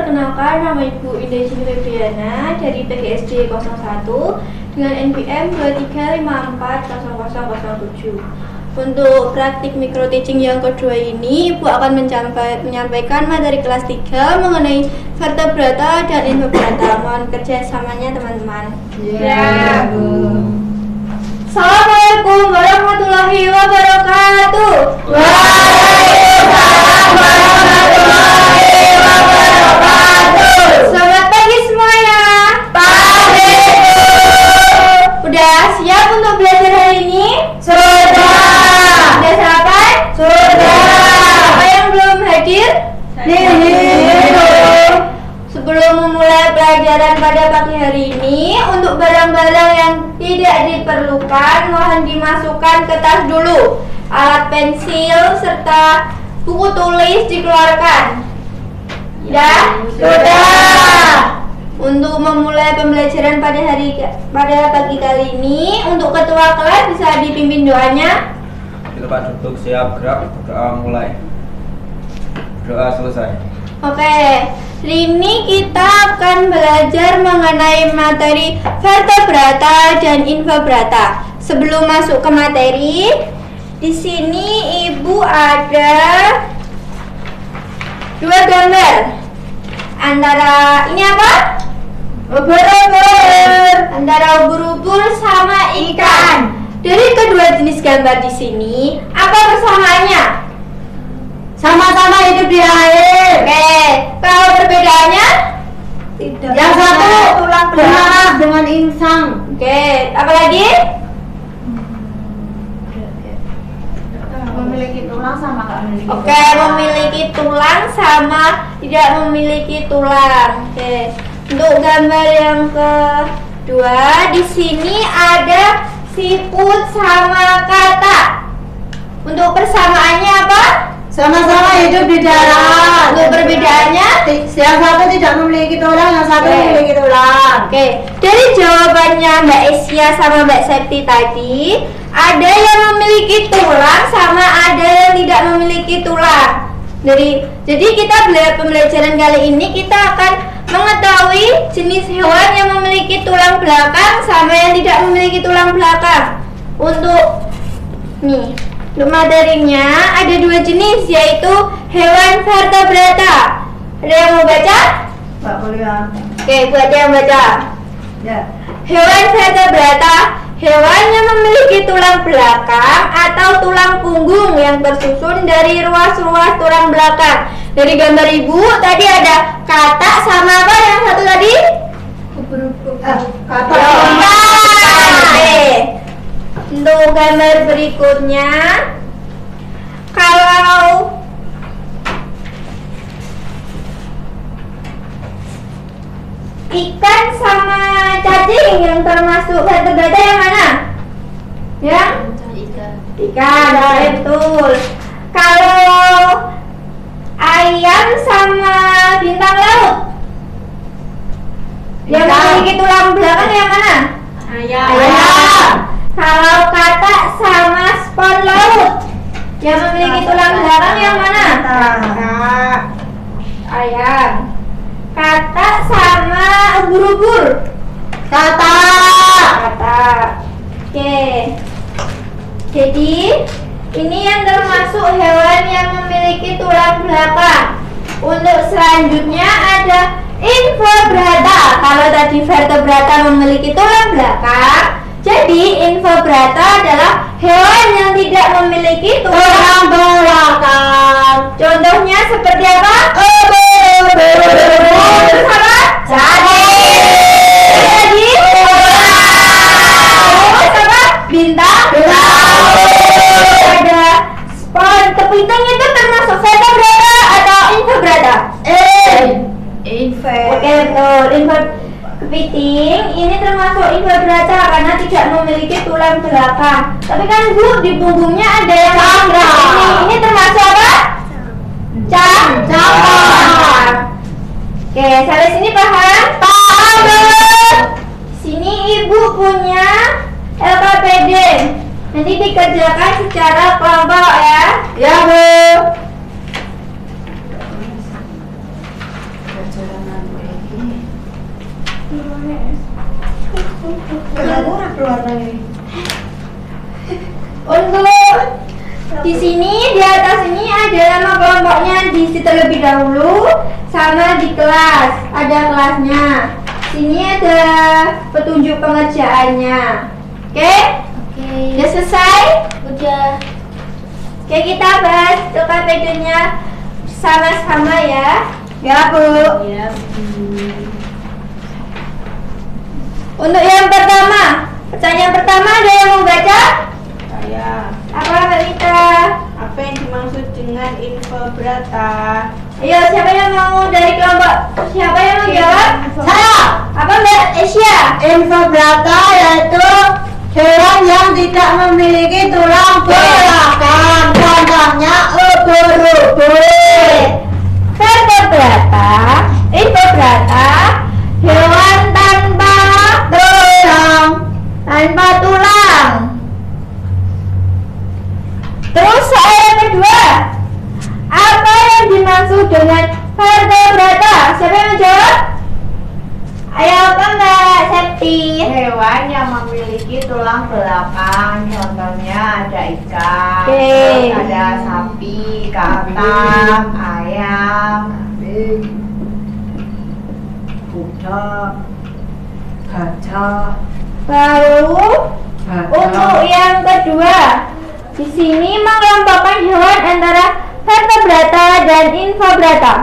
perkenalkan, nama Ibu Indah Sini Febriana dari PGSD 01 dengan NPM 23540007. Untuk praktik micro teaching yang kedua ini, Ibu akan menyampaikan materi kelas 3 mengenai vertebrata dan invertebrata. Mohon kerjasamanya teman-teman. Ya, Bu. Assalamualaikum warahmatullahi wabarakatuh. Waalaikumsalam warahmatullahi wabarakatuh. Selamat pagi semuanya. Pagi, Bu. Udah siap untuk belajar hari ini? Sudah. Udah sarapan? Sudah. Apa yang belum hadir? Sebelum memulai pelajaran pada pagi hari ini, untuk barang-barang yang tidak diperlukan mohon dimasukkan ke tas dulu. Alat pensil serta buku tulis dikeluarkan. Sudah. Untuk memulai pembelajaran pada pagi kali ini, untuk ketua kelas bisa dipimpin doanya. Kita Pak duduk, siap, gerak, doa mulai. Doa selesai. Oke, hari ini kita akan belajar mengenai materi vertebrata dan invertebrata. Sebelum masuk ke materi, di sini Ibu ada dua gambar. Antara ini apa? Ubur-ubur. Antara ubur-ubur sama ikan. Dari kedua jenis gambar di sini, apa persamaannya? Sama-sama hidup di air. Oke, kalau perbedaannya? Tidak. Yang satu tulang belakang dengan insang. Oke, apa lagi? Memiliki tulang sama nggak memiliki. Oke, memiliki tulang sama tidak memiliki tulang. Oke, untuk gambar yang kedua di sini ada siput sama katak. Untuk persamaannya apa? Sama-sama hidup di darat. Untuk perbedaannya? Yang satu tidak memiliki tulang, yang satu Oke. memiliki tulang. Oke, dari jawabannya Mbak Esia sama Mbak Septi tadi, ada yang memiliki tulang sama ada yang tidak memiliki tulang. Jadi kita pembelajaran kali ini kita akan mengetahui jenis hewan yang memiliki tulang belakang sama yang tidak memiliki tulang belakang. Untuk materinya ada dua jenis, yaitu hewan vertebrata. Ada yang mau baca? Pak Kuliah. Oke, Bu aja yang baca. Ya. Hewan vertebrata, hewan yang memiliki tulang belakang atau tulang punggung yang tersusun dari ruas-ruas tulang belakang. Dari gambar Ibu tadi ada katak sama apa yang satu tadi? Kata. Oke. Untuk gambar berikutnya, kalau ikan sama cacing yang termasuk vertebrata yang mana? Yang? Ikan, betul. Kalau ayam sama bintang laut yang memiliki tulang belakang yang mana? Ayam. Kalau katak sama spon laut yang memiliki tulang belakang yang mana? Katak. Ayam. Katak sama ubur-ubur. Katak. Oke. Jadi ini yang termasuk hewan yang memiliki tulang belakang. Untuk selanjutnya ada invertebrata. Kalau tadi vertebrata memiliki tulang belakang, jadi invertebrata adalah hewan yang tidak memiliki tulang belakang. Contohnya seperti apa? Sama? Jadi sama? Bintang ada spon. Kepiting itu termasuk vertebrata atau invertebrata? Oke, betul. Kepiting ini termasuk invertebrata karena tidak memiliki tulang belakang. Tapi kan Bu, di punggungnya ada yang ini termasuk apa? Cangkang. Oke, sampai sini paham? Paham. Sini Ibu punya LKPD. Nanti dikerjakan secara kelompok ya. Ya, Bu. diisi terlebih dahulu sama di kelas. Ada kelasnya. Sini ada petunjuk pengerjaannya. Oke? Udah selesai? Udah. Oke, kita bahas LKPD-nya sama-sama ya. Ya, Bu. Ya, Untuk yang pertama, pertanyaan pertama ada yang mau baca? saya. Apa Mbak Mita? Apa yang dimaksud dengan infobrata? Ayo, siapa yang mau dari kelompok? Siapa yang mau jawab? Saya. Apa Mbak Asia? Invertebrata yaitu hewan yang tidak memiliki tulang belakang. Contohnya ubur-ubur. Vertebrata, invertebrata, hewan tanpa tulang. Terus soal yang kedua, apa yang dimaksud dengan vertebrata? Siapa yang menjawab? Ayo apa Mbak Septi? Hewan yang memiliki tulang belakang, contohnya ada ikan, Oke. terus ada sapi, kambing, ayam, kambing, kuda, gajah, Lalu untuk yang kedua, di sini mengelompokkan hewan antara vertebrata dan invertebrata.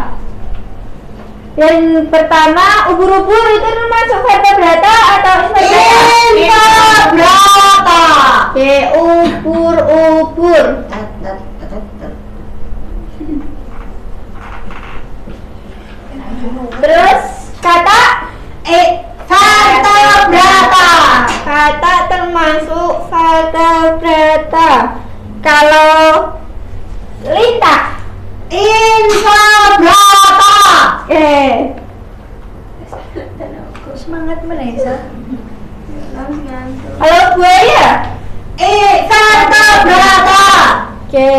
Yang pertama, ubur-ubur itu termasuk vertebrata atau Invertebrata. Oke, ubur-ubur. Terus kata Vertebrata. kata termasuk vertebrata. Kalau lintah, Invertebrata. semangat Melisa. Kalau buaya, Invertebrata. oke.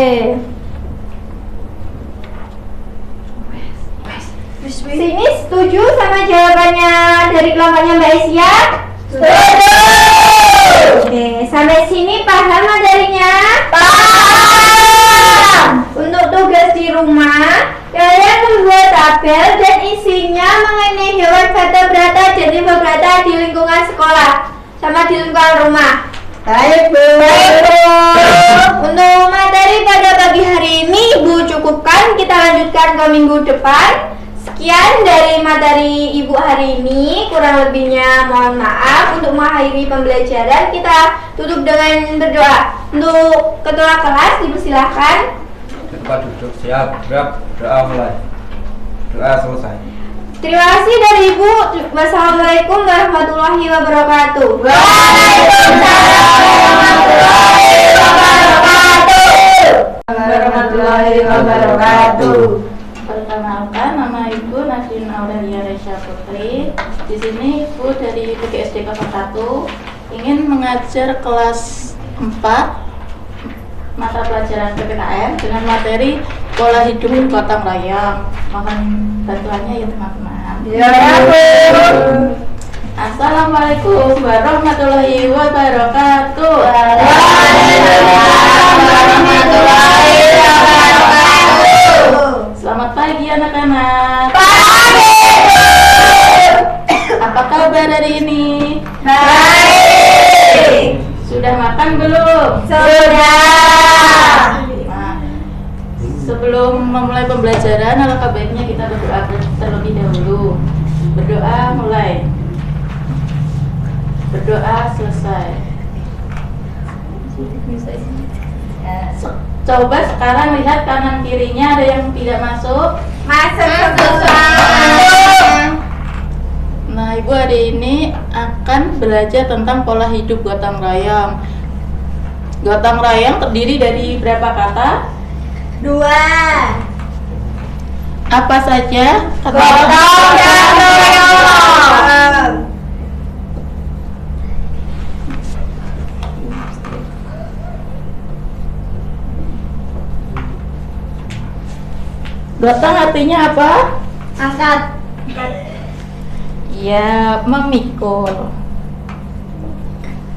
Sini setuju sama jawabannya dari kelompoknya Mbak Asia? Setuju. Oke, sampai sini paham materinya? Paham. Untuk tugas di rumah, kalian membuat tabel dan isinya mengenai hewan vertebrata dan invertebrata di lingkungan sekolah sama di lingkungan rumah. Baik, Bu. Untuk materi pada pagi hari ini Ibu cukupkan, kita lanjutkan ke minggu depan. Sekian dari materi Ibu hari ini, kurang lebihnya mohon maaf. Untuk mengakhiri pembelajaran kita tutup dengan berdoa. Untuk ketua kelas dipersilahkan. Tempat duduk siap, gerak, doa mulai. Doa selesai. Terima kasih dari Ibu. Wassalamualaikum warahmatullahi wabarakatuh. Warahmatullahi wabarakatuh. Perkenalkan, nama Ibu Nasrin Aurelia Resya Putri. Di sini Ibu dari PGSD Kelas 1 ingin mengajar kelas 4 mata pelajaran PPKN dengan materi pola hidup gotong royong. Mohon bantuannya ya teman-teman. Ya, Bu. Assalamualaikum warahmatullahi wabarakatuh. Warahmatullahi wabarakatuh. Selamat pagi anak-anak. Pagi. Apa kabar hari ini? Baik. Sudah makan belum? Sudah. Nah, sebelum memulai pembelajaran, alangkah baiknya kita berdoa terlebih dahulu. Berdoa mulai. Berdoa selesai. Coba sekarang lihat kanan kirinya, ada yang tidak masuk. Nah, Ibu hari ini akan belajar tentang pola hidup gotong royong. Gotong royong terdiri dari berapa kata? 2. Apa saja kata? Gotong dan royong. Gotong artinya apa? Angkat. Ya, memikul.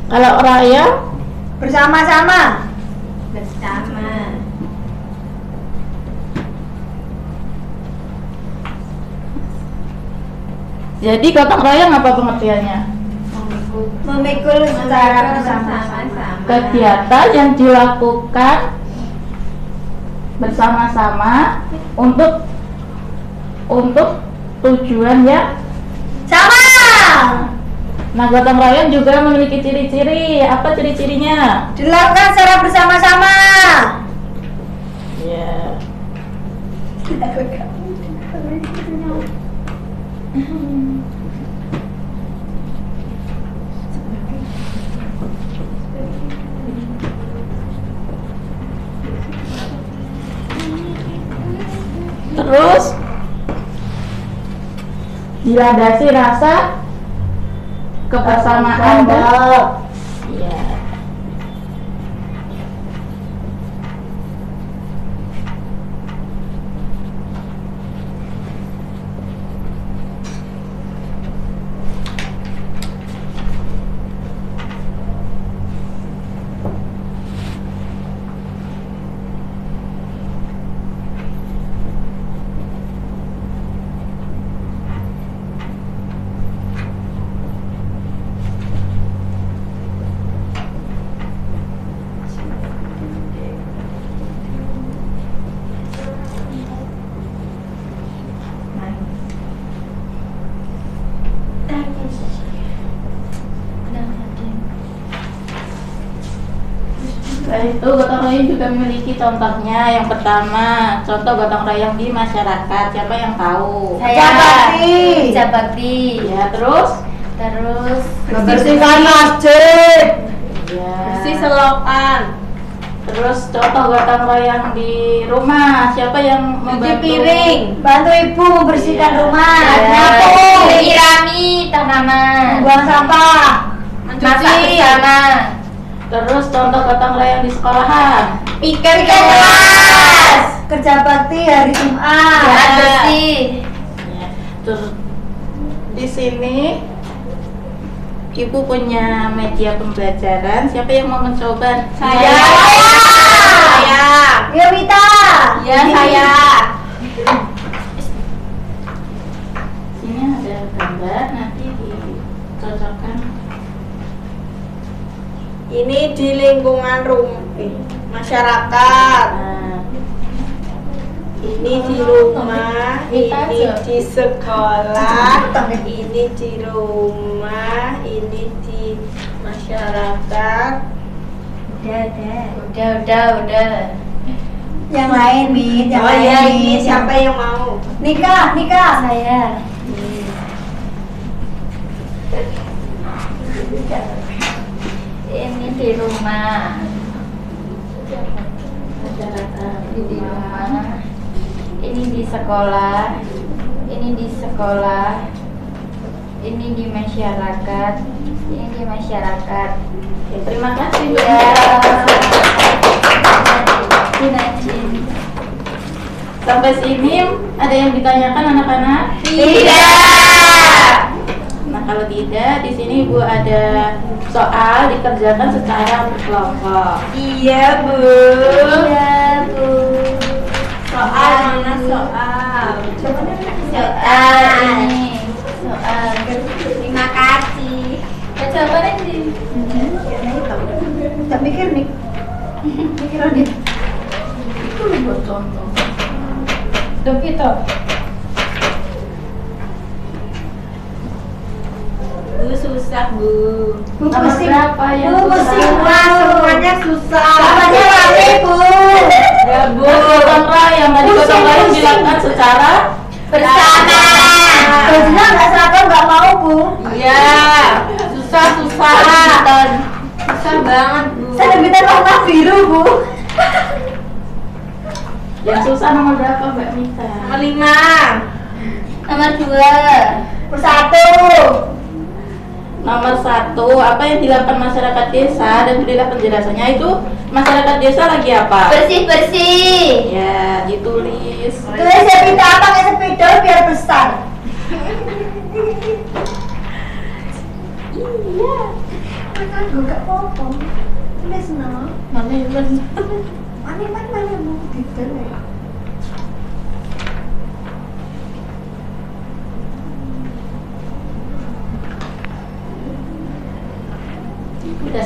Kalau royong? Bersama-sama. Bersama. Jadi gotong royong apa pengertiannya? Memikul secara bersama-sama. Kegiatan yang dilakukan bersama-sama untuk tujuan yang Sama. Nah, gotong royong juga memiliki ciri-ciri. Apa ciri-cirinya? Dilakukan secara bersama-sama. Ya. Terus dilandasi rasa kebersamaan dan ya. Selain itu, gotong royong juga memiliki contohnya. Yang pertama, contoh gotong royong di masyarakat. Siapa yang tahu? Bakti. Bakti. Ya, terus? Membersihkan masjid. Ya. Bersih selokan. Terus contoh gotong royong di rumah. Siapa yang membantu? piring. Bantu ibu membersihkan Iya. rumah. Iya. Nyapu. Menyirami tanaman. Buang sampah. Masak bersama. Terus contoh gotong royong di sekolahan. Pikir Kelas. Kerja bakti hari Jumat. Jalan bersih. Ya. Terus di sini ibu punya media pembelajaran. Siapa yang mau mencoba? Saya. Ya Wita. Ya saya. Sini ada gambar, nanti dicocokkan. Ini di lingkungan masyarakat. Nah, Ini di rumah, Kita ini aja. di sekolah, ini di rumah, ini di masyarakat. Udah. Yang lain Mit, yang Oh lain ya, Mit. ini siapa yang mau? Nikah. Saya. Ini di rumah. masyarakat. Ini di rumah. Ini di sekolah. Ini di sekolah. Ini di masyarakat. Ini di masyarakat. Ya, terima kasih Bu. Ya. Dinajin. Sampai sini ada yang ditanyakan anak-anak? Tidak. Nah, kalau tidak, di sini Ibu ada soal dikerjakan secara berkelompok. Iya, Bu. Iya, Bu. Soal mana soal? Soal ini. Soal. Terima kasih. Jawabannya di. Tak mikir nih. Pikiran dia. Itu buat contoh. Tuh gitu. Bu susah, Bu. Bu Nomor pusing. berapa yang Bu susah? pusing. Semuanya susah. Namanya rame Bu. Ya, Bu. Gotong royong tadi gotong royong dilakukan secara Bersama. Bajunya nggak seragam nggak mau Bu. Iya. Susah. Susah banget, Bu. Saya minta warna biru Bu. yang susah nomor berapa Mbak Mita? Nomor 5. Nomor 2. Bersatu. Nomor 1, apa yang dilakukan masyarakat desa dan berilah penjelasannya. Itu masyarakat desa lagi apa? Bersih. Ya, ditulis. Terus saya minta pakai spidol biar besar. Iya. Kan gue gak apa-apa. Tulis no. Mana yang benar? Mana Bu? Detail ya.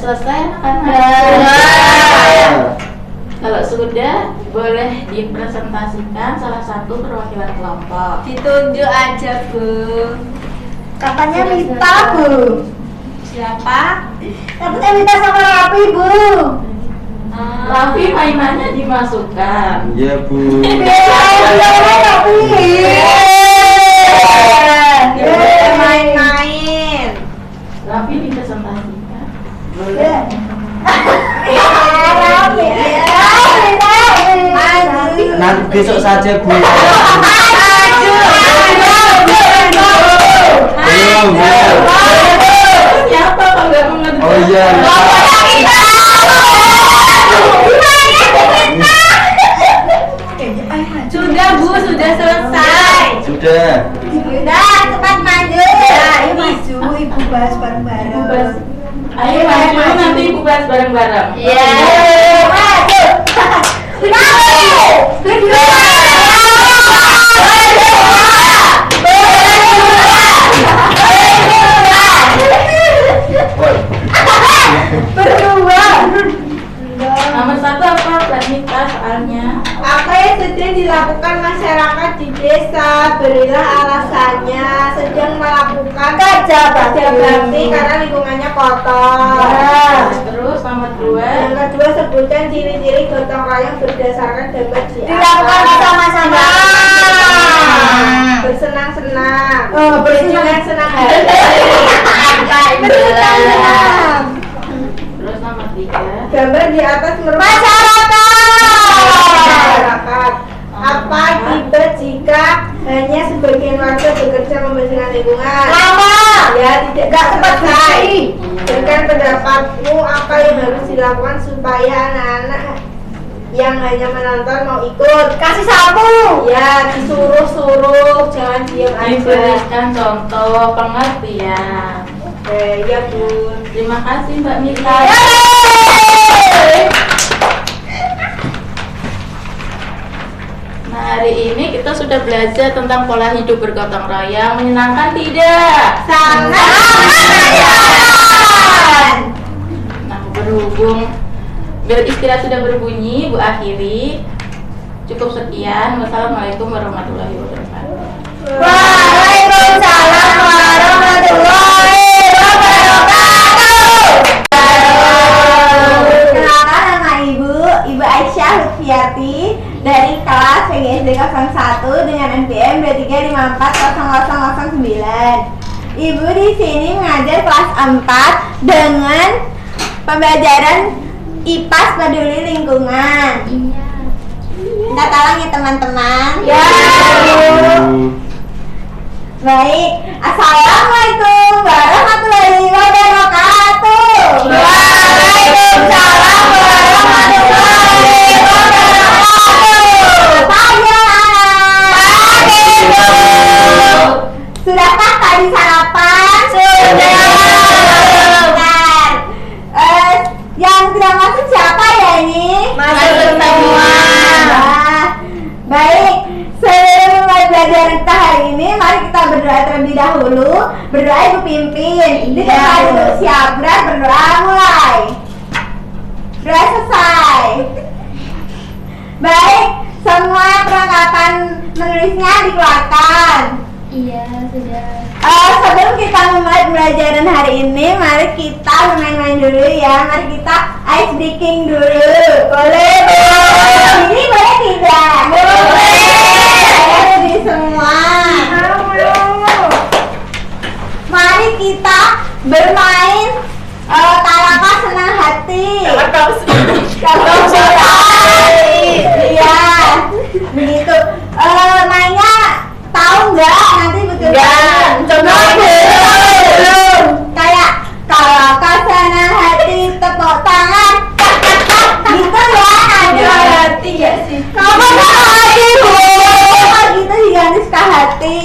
selesai kan? Kalau sudah, boleh dipresentasikan salah satu perwakilan kelompok. Ditunjuk aja, Bu. Katanya Mita, Bu. Siapa? Katanya Mita sama Rapi, Bu. Raffi mainannya dimasukkan. Iya, Bu. Rapi. Main-main. Raffi dipresentasikan. Boleh. Nanti besok saja, Bu. Belum, belum. Siapa kalau nggak mengerti? Oh iya. Sudah, Bu, sudah selesai. Sudah. Udah, cepat maju. Ya, Ibu maju, Ibu bahas bareng-bareng. Ayo maju, nanti ibu bahas bareng-bareng. Iya. Maju. Maju. Berdua. Nomor 1 apa? Planita soalnya. Apa yang sedang dilakukan masyarakat di desa? Berilah alasannya. Sedang melakukan Kerja bakti. bakti karena lingkungannya kotor. Terus nomor 2. Yang kedua, sebutkan ciri-ciri gotong royong berdasarkan gambar di Dilakukan atas. bersama-sama. Bersenang-senang. Oh, Dengan senang hati. Bersenang-senang. Terus nomor 3. Gambar di atas merupakan masyarakat. Apa akibat jika hanya sebagian warga bekerja membersihkan lingkungan? Lama. Ya, tidak cepat selesai. bersih. Berikan pendapatmu apa yang harus dilakukan supaya anak-anak yang hanya menonton mau ikut. Kasih sapu. Ya, disuruh-suruh, jangan diam aja. Diberikan contoh pengertian. Oke, ya Bun. Terima kasih Mbak Mita. Nah, hari ini kita sudah belajar tentang pola hidup bergotong royong. Menyenangkan tidak? Sangat. Nah, berhubung bel istirahat sudah berbunyi, Bu akhiri. Cukup sekian. Wassalamualaikum warahmatullahi wabarakatuh. Waalaikumsalam warahmatullahi wabarakatuh. Kenalkan nama Ibu Aisyah Lutfiati dari kelas PGSD 01 dengan NPM 235400009. Ibu di sini mengajar kelas 4 dengan pembelajaran IPAS peduli lingkungan. Minta tolong ya teman-teman. Ya. Baik, assalamualaikum warahmatullahi wabarakatuh. Waalaikumsalam warahmatullahi wabarakatuh. Sudahkah tadi sarapan? Sudah. Yang tidak masuk siapa ya ini? Masuk semua. Baik, sebelum mulai belajar kita hari ini, mari kita berdoa terlebih dahulu. Berdoa Ibu pimpin. Kita duduk siap, gerak, berdoa mulai. Doa selesai. Baik, semua perlengkapan menulisnya dikeluarkan. Iya, sudah. Sebelum kita memulai pembelajaran hari ini, mari kita bermain-main dulu ya. Mari kita ice breaking dulu. Boleh, Bu? Ini boleh tidak? Boleh. Jadi semua. Mari kita bermain Kalaka Senang Hati. Kalaka Senang Hati. Iya. Begitu. Mainnya tahu nggak? Nanti betul. Coba belum. Kayak Kalaka Senang Hati, tepuk tangan. Gitu ya. Ada hati ya sih. Kamu suka hati, Bu. Gitu diganti suka hati.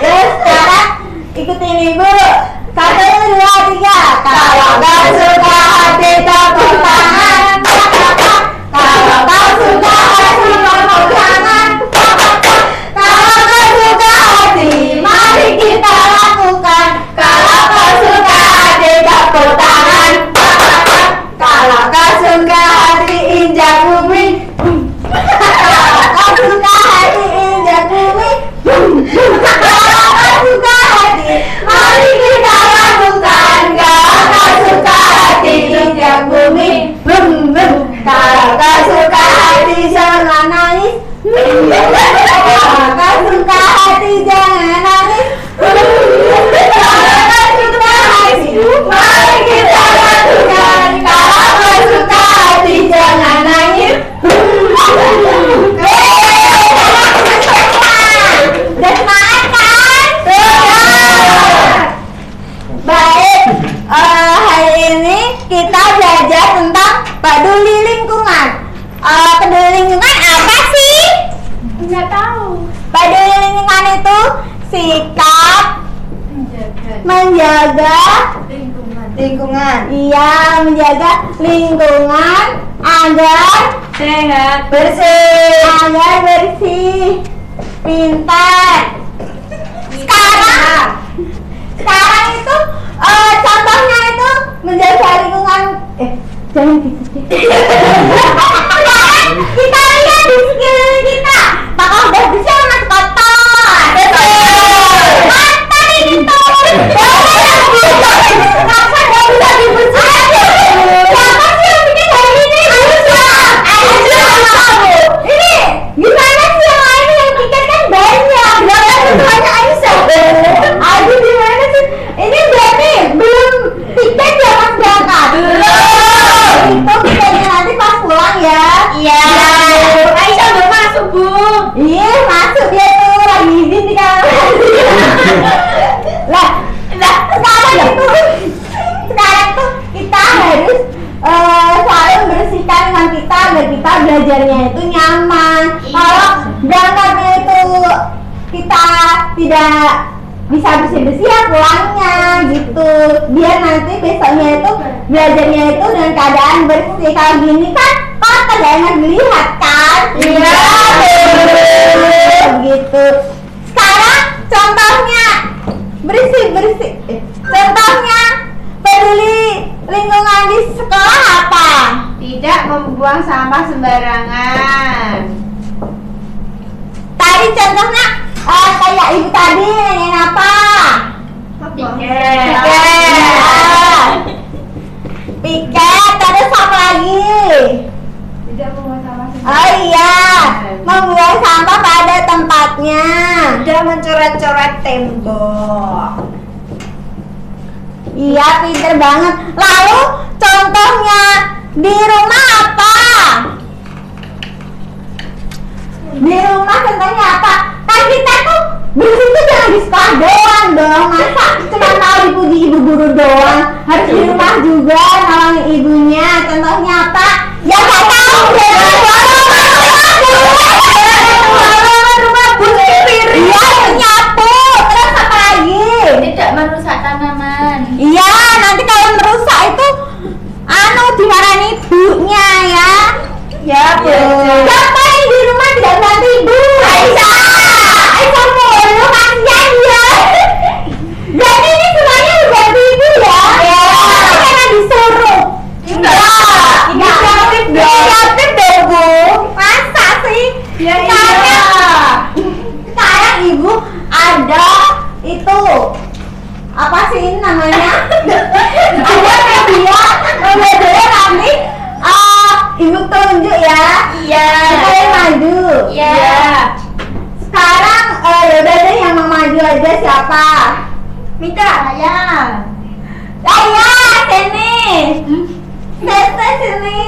Ya sekarang ikutin Ibu. 1, 2, 3. Kalau kau suka hati tepuk tangan. Kalau kau suka hati tepuk tangan. Kalau kau suka hati, mari kita sikap menjaga Lingkungan. iya, menjaga lingkungan agar Sehat. bersih, pintar. Sekarang itu contohnya itu menjaga lingkungan. Jangan gitu deh. Sekarang kita lihat di sekeliling kita, bakal udah bersih sama kotor. Mata ini tuh. Masa nggak bisa dibersihkan? Siapa sih yang bikin hari ini? Ini gimana sih yang lain yang bikin kan banyak. Jangan semuanya Aisyah. Aduh gimana sih? Ini berarti belum tiket ya Mas berangkat? Itu tiketnya nanti pas pulang ya. Iya. Aisyah belum masuk, Bu. Iya masuk dia tuh lagi izin di kamar. Lah sekarang tuh kita harus selalu membersihkan lingkungan kita agar kita belajarnya itu nyaman. Kalau berangkatnya itu kita tidak bisa bersih-bersih ya pulangnya gitu, biar nanti besoknya itu belajarnya itu dengan keadaan bersih. Kalau gini kan kotor gak enak dilihat kan. Iya. Gitu. Sekarang contohnya bersih contohnya peduli lingkungan di sekolah apa? Tidak membuang sampah sembarangan. Tadi contohnya kayak ibu tadi nanyain apa? Piket, terus apa lagi? Tidak membuang sampah sembarangan. Oh iya, membuang sampah pada tempatnya. Tidak mencoret-coret tembok. Iya, pinter banget. Lalu contohnya di rumah apa? Di rumah contohnya apa? Kan kita tuh bersih tuh jangan di sekolah doang dong. Masa cuma mau dipuji ibu guru doang? Harus di rumah juga nolongin ibunya. Contohnya apa? Ya nggak tahu deh. Rumah bersih piring. Iya, nyapu. Terus apa lagi? Tidak merusak tanaman. Iya, nanti kalau merusak itu dimarahin ibunya ya. Ya, Bu. Siapa yang di rumah tidak bantu ibu? Aisyah mulu, kasihan ya. Jadi ini semuanya bantu ibu ya? Iya. Karena disuruh. Enggak. Inisiatif dong, Bu. Masa sih? Ya, Sekarang ibu ada itu apa sih ini namanya? Ada media nanti ibu tunjuk ya. Iya. Supaya maju. Iya. Sekarang yaudah deh yang mau maju aja siapa? Mita. Saya sini. Saya sini.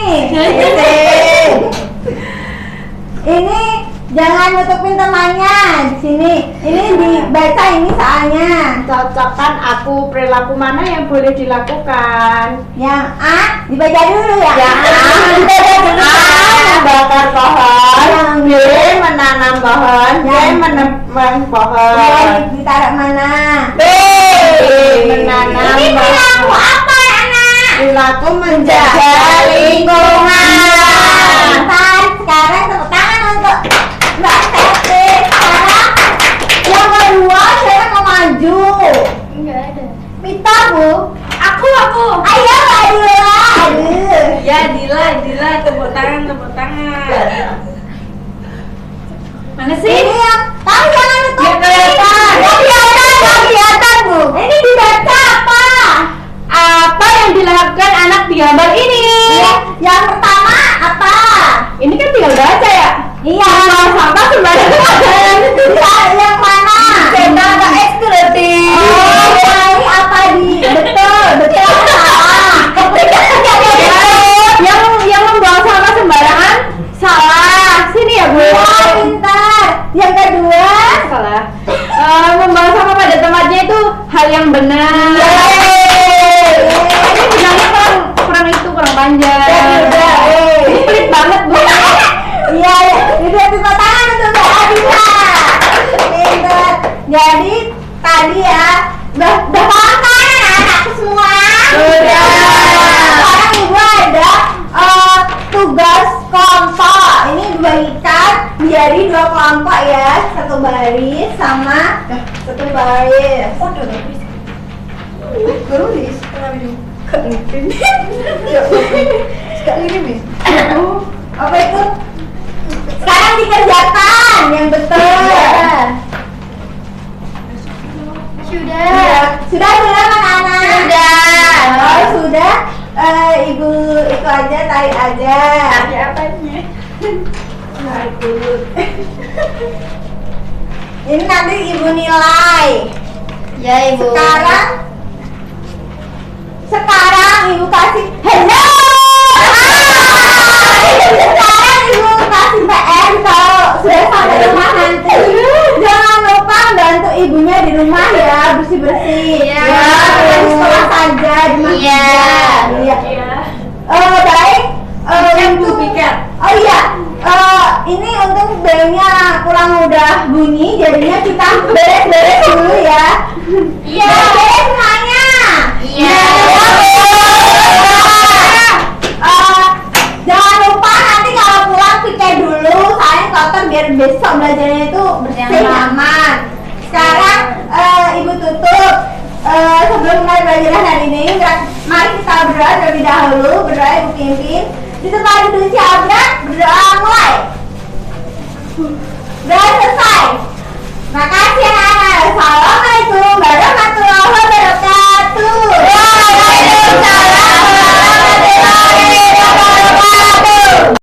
Ini jangan nutupin temannya di sini. Ini dibaca ini soalnya. Cocokkan aku perilaku mana yang boleh dilakukan? Yang A dibaca dulu ya. Yang A dibaca dulu. Membakar pohon, Yang B menanam pohon, C Yang menebang Ya, pohon, ditaruh mana? B menanam Ini perilaku pohon. apa ya anak? Perilaku menjaga lingkungan. Bentar, sekarang tepuk tangan untuk Mbak Tete. Sekarang yang kedua saya mau maju. Enggak ada. Mita Bu. Aku. Ayo Mbak Dila. Aduh. Ya, Dila, tepuk tangan. Mana sih? Ini yang tahu jangan lupa. Ya, kelihatan. Nggak kelihatan Bu. Ini dibaca apa? Apa yang dilakukan anak di gambar ini? Iya, yang pertama apa? Ini kan tinggal baca ya. Iya. Sampah sembarangan. Bisa yang mana? Cetak ke X berarti. Oh, ini apa betul salah. Yang membuang sampah sembarangan salah. Sini ya, Bu. Wah, pintar. Yang kedua, Salah. Membuang sampah pada tempatnya itu hal yang benar. Ini bilangnya kurang panjang. Ini pelit banget, Bu. iya, itu tepuk tangan untuk Mbak Adila. Pintar. Jadi tadi ya udah paham kan anak-anakku semua? Sudah. Sekarang ibu ada tugas kelompok. Ini dibagikan menjadi 2 kelompok ya, satu baris sama satu baris. Baris. Apa itu? Sekarang dikerjakan yang betul. Sudah belum anak-anak? Sudah. Oh, sudah. Ibu itu aja, tarik aja. Ada apanya? Ini nanti ibu nilai. Ya ibu. Sekarang ibu kasih hello. Sekarang ibu kasih PR kalau sudah sampai rumah nanti. Jangan lupa bantu ibunya di rumah ya, bersih-bersih. Iya. Ya, di sekolah saja di masjid. Iya. Iya. Baik. Oh iya. Ini untuk belnya kurang udah bunyi, jadinya kita beres-beres dulu ya. Iya. Beres semuanya. Iya. Jangan lupa nanti kalau pulang piket dulu, soalnya kotor biar besok belajarnya itu bersih aman. Sekarang ibu tutup. Sebelum mulai belajar hari ini, mari kita berdoa terlebih dahulu. Berdoa ibu pimpin. Di tempat duduk siapa? Berdoa mulai. Berdoa selesai.